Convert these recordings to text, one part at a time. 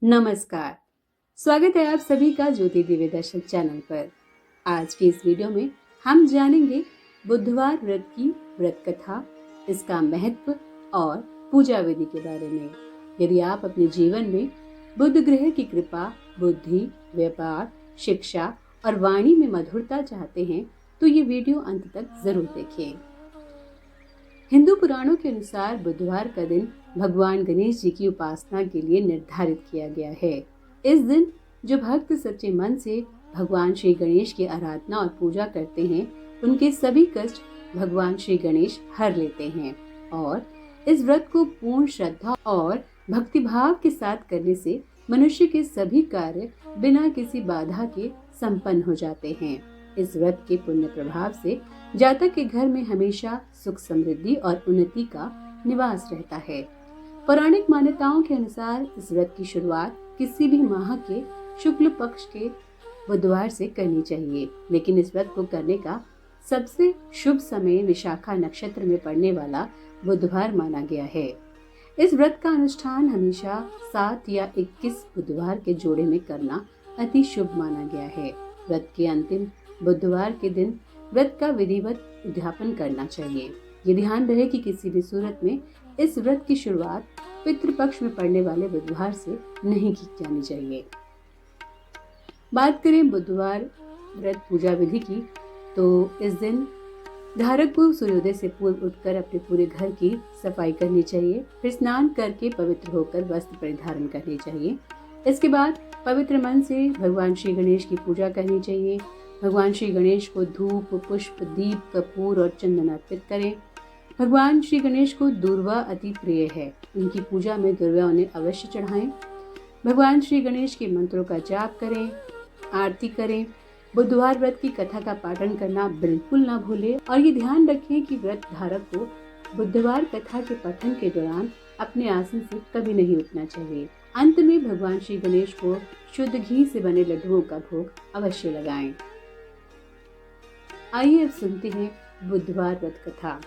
नमस्कार। स्वागत है आप सभी का ज्योति दिव्य दर्शन चैनल पर। आज की इस वीडियो में हम जानेंगे बुधवार व्रत की व्रत कथा, इसका महत्व और पूजा विधि के बारे में। यदि आप अपने जीवन में बुध ग्रह की कृपा, बुद्धि, व्यापार, शिक्षा और वाणी में मधुरता चाहते हैं तो ये वीडियो अंत तक जरूर देखें। हिंदू पुराणों के अनुसार बुधवार का दिन भगवान गणेश जी की उपासना के लिए निर्धारित किया गया है। इस दिन जो भक्त सच्चे मन से भगवान श्री गणेश की आराधना और पूजा करते हैं, उनके सभी कष्ट भगवान श्री गणेश हर लेते हैं और इस व्रत को पूर्ण श्रद्धा और भक्तिभाव के साथ करने से मनुष्य के सभी कार्य बिना किसी बाधा के संपन्न हो जाते हैं। इस व्रत के पुण्य प्रभाव से जातक के घर में हमेशा सुख, समृद्धि और उन्नति का निवास रहता है। पौराणिक मान्यताओं के अनुसार इस व्रत की शुरुआत किसी भी माह के शुक्ल पक्ष के बुधवार से करनी चाहिए, लेकिन इस व्रत को करने का सबसे शुभ समय विशाखा नक्षत्र में पड़ने वाला बुधवार माना गया है। इस व्रत का अनुष्ठान हमेशा 7 या 21 बुधवार के जोड़े में करना अति शुभ माना गया है। व्रत के अंतिम बुधवार के दिन व्रत का विधिवत उद्यापन करना चाहिए। ये ध्यान रहे कि किसी भी सूरत में इस व्रत की शुरुआत पितृपक्ष में पड़ने वाले बुधवार से नहीं की जानी चाहिए। बात करें बुधवार व्रत पूजा विधि की, तो इस दिन धारक को सूर्योदय से पूर्व उठकर अपने पूरे घर की सफाई करनी चाहिए। फिर स्नान करके पवित्र होकर वस्त्र परिधारण करनी चाहिए। इसके बाद पवित्र मन से भगवान श्री गणेश की पूजा करनी चाहिए। भगवान श्री गणेश को धूप, पुष्प, दीप, कपूर और चंदन अर्पित करें। भगवान श्री गणेश को दूर्वा अति प्रिय है, उनकी पूजा में दूर्वा उन्हें अवश्य चढ़ाएं। भगवान श्री गणेश के मंत्रों का जाप करें, आरती करें। बुधवार व्रत की कथा का पाठन करना बिल्कुल न भूलें और ये ध्यान रखें कि व्रत धारक को बुधवार कथा के पठन के दौरान अपने आसन से कभी नहीं उठना चाहिए। अंत में भगवान श्री गणेश को शुद्ध घी से बने लड्डुओं का भोग अवश्य लगाएं। आइए अब सुनते हैं बुधवार व्रत कथा।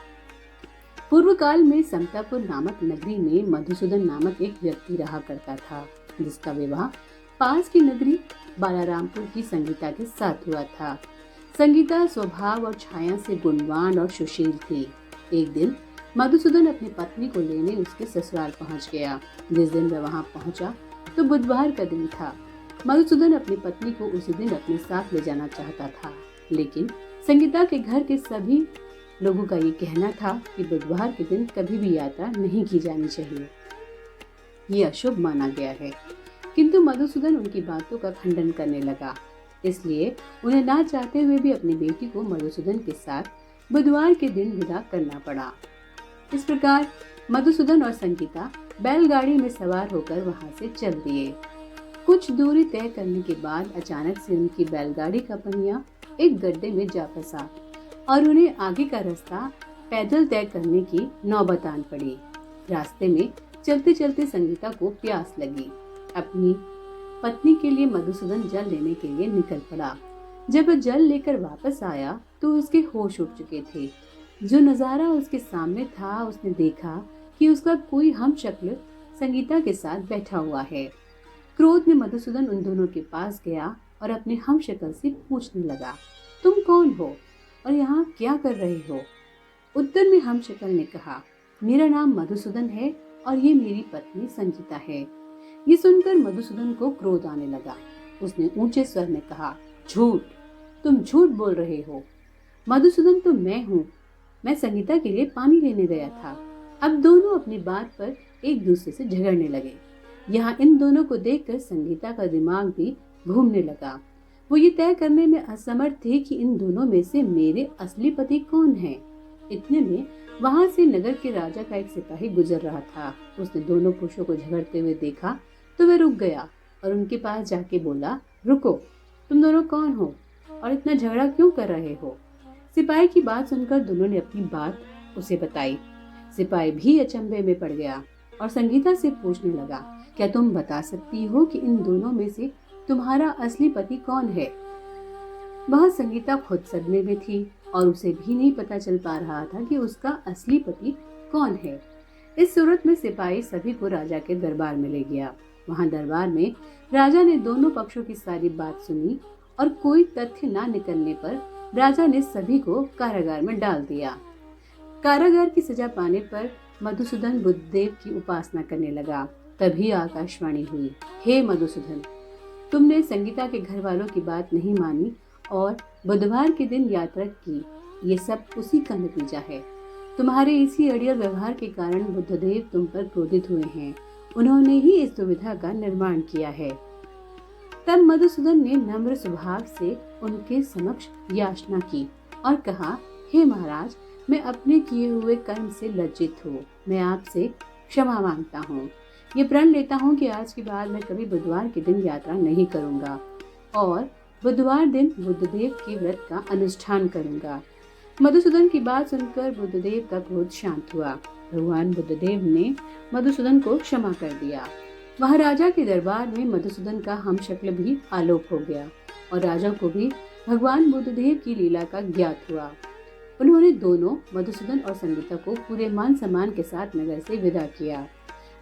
पूर्व काल में समतापुर नामक नगरी में मधुसूदन नामक एक व्यक्ति रहा करता था, जिसका विवाह पास की नगरी बालारामपुर की संगीता के साथ हुआ था। संगीता स्वभाव और छाया से गुणवान और सुशील थी। एक दिन मधुसूदन अपनी पत्नी को लेने उसके ससुराल पहुंच गया। जिस दिन वह वहां पहुंचा तो बुधवार का दिन था। मधुसूदन अपनी पत्नी को उसी दिन अपने साथ ले जाना चाहता था, लेकिन संगीता के घर के सभी लोगों का ये कहना था कि बुधवार के दिन कभी भी यात्रा नहीं की जानी चाहिए, ये अशुभ माना गया है। किंतु मधुसूदन उनकी बातों का खंडन करने लगा, इसलिए उन्हें ना चाहते हुए भी अपनी बेटी को मधुसूदन के साथ बुधवार के दिन विदा करना पड़ा। इस प्रकार मधुसूदन और संगीता बैलगाड़ी में सवार होकर वहां से चल दिए। कुछ दूरी तय करने के बाद अचानक से उनकी बैलगाड़ी का पहिया एक गड्ढे में जा फंसा और उन्हें आगे का रास्ता पैदल तय करने की नौबत आन पड़ी। रास्ते में चलते चलते संगीता को प्यास लगी। अपनी पत्नी के लिए मधुसूदन जल लेने के लिए निकल पड़ा। जब वह जल लेकर वापस आया तो उसके होश उड़ चुके थे। जो नजारा उसके सामने था, उसने देखा कि उसका कोई हमशक्ल संगीता के साथ बैठा हुआ है। क्रोध में मधुसूदन उन दोनों के पास गया और अपने हमशक्ल से पूछने लगा, तुम कौन हो और यहाँ क्या कर रहे हो? उत्तर में हमशक्ल ने कहा, मेरा नाम मधुसूदन है और ये मेरी पत्नी संगीता है। ये सुनकर मधुसूदन को क्रोध आने लगा। उसने ऊंचे स्वर में कहा, झूठ, तुम झूठ बोल रहे हो। मधुसूदन तो मैं हूँ, मैं संगीता के लिए पानी लेने गया था। अब दोनों अपनी बात पर एक दूसरे से झगड़ने लगे। यहाँ इन दोनों को देखकर संगीता का दिमाग भी घूमने लगा। वो ये तय करने में असमर्थ थे कि इन दोनों में से मेरे असली पति कौन है। इतने में वहां से नगर के राजा का एक सिपाही गुजर रहा था। उसने दोनों पुरुषों को झगड़ते हुए देखा तो वह रुक गया और उनके पास जाके बोला, रुको, तुम दोनों कौन हो और इतना झगड़ा क्यों कर रहे हो? सिपाही की बात सुनकर दोनों ने अपनी बात उसे बताई। सिपाही भी अचंभे में पड़ गया और संगीता से पूछने लगा, क्या तुम बता सकती हो कि इन दोनों में से तुम्हारा असली पति कौन है? वह संगीता खुद सदमे में थी और उसे भी नहीं पता चल पा रहा था कि उसका असली पति कौन है। इस सूरत में सिपाही सभी को राजा के दरबार में ले गया। वहाँ दरबार में राजा ने दोनों पक्षों की सारी बात सुनी और कोई तथ्य न निकलने पर राजा ने सभी को कारागार में डाल दिया। कारागार की सजा पाने पर मधुसूदन बुद्धदेव की उपासना करने लगा। तभी आकाशवाणी हुई, हे मधुसूदन, तुमने संगीता के घर वालों की बात नहीं मानी और बुधवार के दिन यात्रा की। ये सब उसी का नतीजा है। तुम्हारे इसी अड़ियल व्यवहार के कारण बुद्धदेव तुम पर क्रोधित हुए हैं। उन्होंने ही इस दुविधा का निर्माण किया है। तब मधुसूदन ने नम्र स्वभाव से उनके समक्ष याचना की और कहा, हे महाराज, मैं अपने किए हुए कर्म से लज्जित हूँ। मैं आपसे क्षमा मांगता हूँ। ये प्रण लेता हूँ कि आज के बाद मैं कभी बुधवार के दिन यात्रा नहीं करूँगा और बुधवार दिन बुद्धदेव के व्रत का अनुष्ठान करूँगा। मधुसूदन की बात सुनकर बुद्धदेव का क्रोध शांत हुआ। भगवान बुद्धदेव ने मधुसूदन को क्षमा कर दिया। वह राजा के दरबार में मधुसूदन का हमशक्ल भी आलोप हो गया और राजा को भी भगवान बुद्धदेव की लीला का ज्ञात हुआ। उन्होंने दोनों मधुसूदन और संगीता को पूरे मान सम्मान के साथ नगर से विदा किया।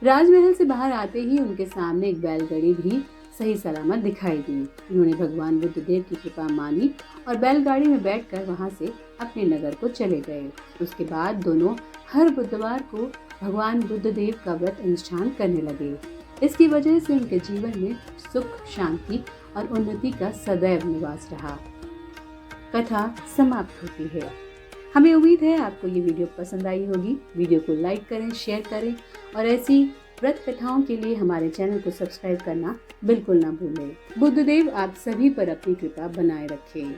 राजमहल से बाहर आते ही उनके सामने एक बैलगाड़ी भी सही सलामत दिखाई दी। उन्होंने भगवान बुद्धदेव की कृपा मानी और बैलगाड़ी में बैठकर वहां से अपने नगर को चले गए। उसके बाद दोनों हर बुधवार को भगवान बुद्धदेव का व्रत अनुष्ठान करने लगे। इसकी वजह से उनके जीवन में सुख, शांति और उन्नति का सदैव निवास रहा। कथा समाप्त होती है। हमें उम्मीद है आपको ये वीडियो पसंद आई होगी। वीडियो को लाइक करें, शेयर करें और ऐसी व्रत कथाओं के लिए हमारे चैनल को सब्सक्राइब करना बिल्कुल ना भूलें। बुद्धदेव आप सभी पर अपनी कृपा बनाए रखें।